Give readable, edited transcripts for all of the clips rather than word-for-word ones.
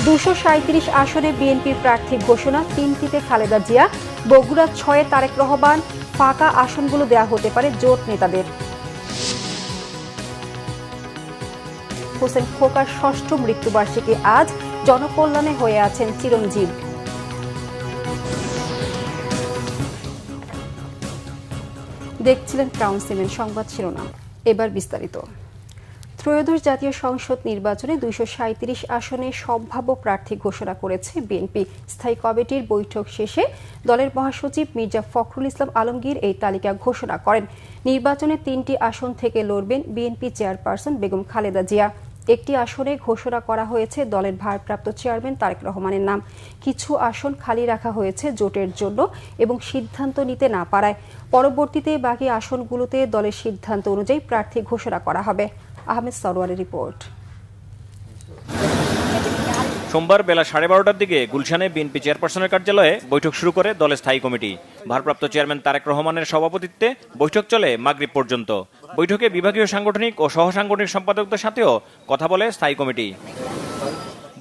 237 আসনে বিএনপির প্রার্থী ঘোষণা, 3টিতে খালেদা জিয়া, বগুড়া 6-এ তারেক রহমান। ফাঁকা আসনগুলো দেয়া হতে পারে জোট নেতাদের। হোসেন খোকার 6ষ্ঠ মৃত্যুবার্ষিকী আজ, জনকল্যাণে হয়ে আছেন চিরঞ্জীব। দেখছিলেন ক্রাউন সিমেন্ট সংবাদ শিরোনাম, এবার বিস্তারিত। ত্রয়োদশ জাতীয় সংসদ নির্বাচনে 237 আসনে সম্ভাব্য প্রার্থী ঘোষণা করেছে বিএনপি। স্থায়ী কমিটির বৈঠক শেষে দলের মহাসচিব মির্জা ফখরুল ইসলাম আলমগীর এই তালিকা ঘোষণা করেন। নির্বাচনে 3টি আসন থেকে লড়বেন বিএনপি চেয়ারপারসন বেগম খালেদা জিয়া। একটি আসনে ঘোষণা করা হয়েছে দলের ভারপ্রাপ্ত চেয়ারম্যান তারেক রহমানের নাম। কিছু আসন খালি রাখা হয়েছে জোটের জন্য এবং সিদ্ধান্ত নিতে না পারায়। পরবর্তীতে বাকি আসনগুলোতে দলের সিদ্ধান্ত অনুযায়ী প্রার্থী ঘোষণা করা হবে। আহমেদ সরওয়ারের রিপোর্ট। সোমবার বেলা 12:30টার দিকে গুলশানে বিএনপি চেয়ারপারসনের কার্যালয়ে বৈঠক শুরু করে দলের স্থায়ী কমিটি। ভারপ্রাপ্ত চেয়ারম্যান তারেক রহমানের সভাপতিত্বে বৈঠক চলে মাগরিব পর্যন্ত। বৈঠকে বিভাগীয় সাংগঠনিক ও সহসাংগঠনিক সম্পাদকদের সাথেও কথা বলে স্থায়ী কমিটি।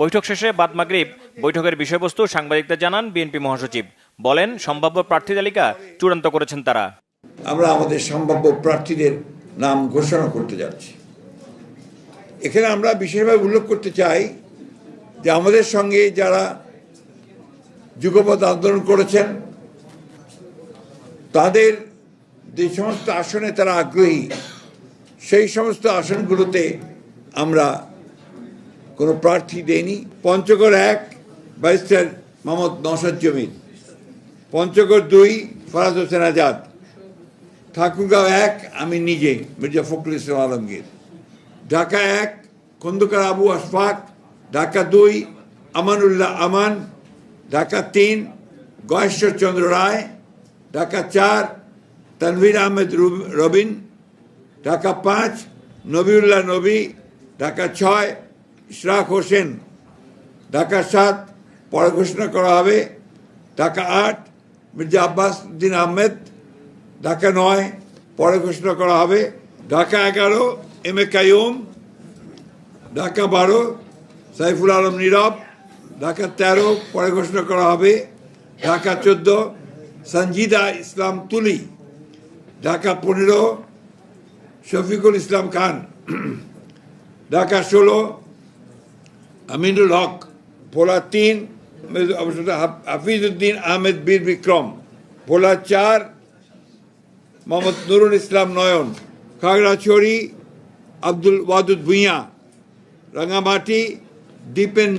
বৈঠক শেষে বাদ মাগরিব বৈঠকের বিষয়বস্তু সাংবাদিকদের জানান বিএনপি মহাসচিব। বলেন, সম্ভাব্য প্রার্থী তালিকা চূড়ান্ত করেছেন তারা। আমরা আমাদের সম্ভাব্য প্রার্থীদের নাম ঘোষণা করতে যাচ্ছি। এখানে আমরা বিশেষভাবে উল্লেখ করতে চাই যে আমাদের সঙ্গে যারা যুগপৎ আন্দোলন করেছেন তাদের যে সমস্ত আসনে তারা আগ্রহী, সেই সমস্ত আসনগুলোতে আমরা কোনো প্রার্থী দেইনি। পঞ্চগড় 1 ব্যারিস্টার মোহাম্মদ নওশাদ জমির, পঞ্চগড় 2 ফরাজ হোসেন আজাদ, ঠাকুরগাঁও 1 আমি নিজে মির্জা ফখরুল ইসলাম আলমগীর, ঢাকা 1 খন্দকার আবু আশফাক, ঢাকা 2 আমানুল্লাহ আমান, ঢাকা 3 গয়েশ্বর চন্দ্র রায়, ঢাকা 4 তানভীর আহমেদ রবিন, ঢাকা 5 নবিউল্লাহ নবী, ঢাকা 6 ইশরাক হোসেন, ঢাকা 7 পরে ঘোষণা করা হবে, ঢাকা 8 মির্জা আব্বাস উদ্দিন আহমেদ, ঢাকা 9 পরে ঘোষণা করা হবে, ঢাকা 11 এম এ কাইয়ুম, ঢাকা 12 সাইফুল আলম নীরব, ঢাকা 13 পরে ঘোষণা করা হবে, ঢাকা 14 সঞ্জিদা ইসলাম তুলি, ঢাকা 15 শফিকুল ইসলাম খান, ঢাকা 16 আমিনুল হক, ভোলা 3 হাফিজউদ্দিন আহমেদ বীর বিক্রম, ভোলা 4 মোহাম্মদ নুরুল ইসলাম নয়ন, খাগড়াছড়ি আব্দুল ওয়াদুদ ভুঁইয়া, রাঙামাটি দীপেন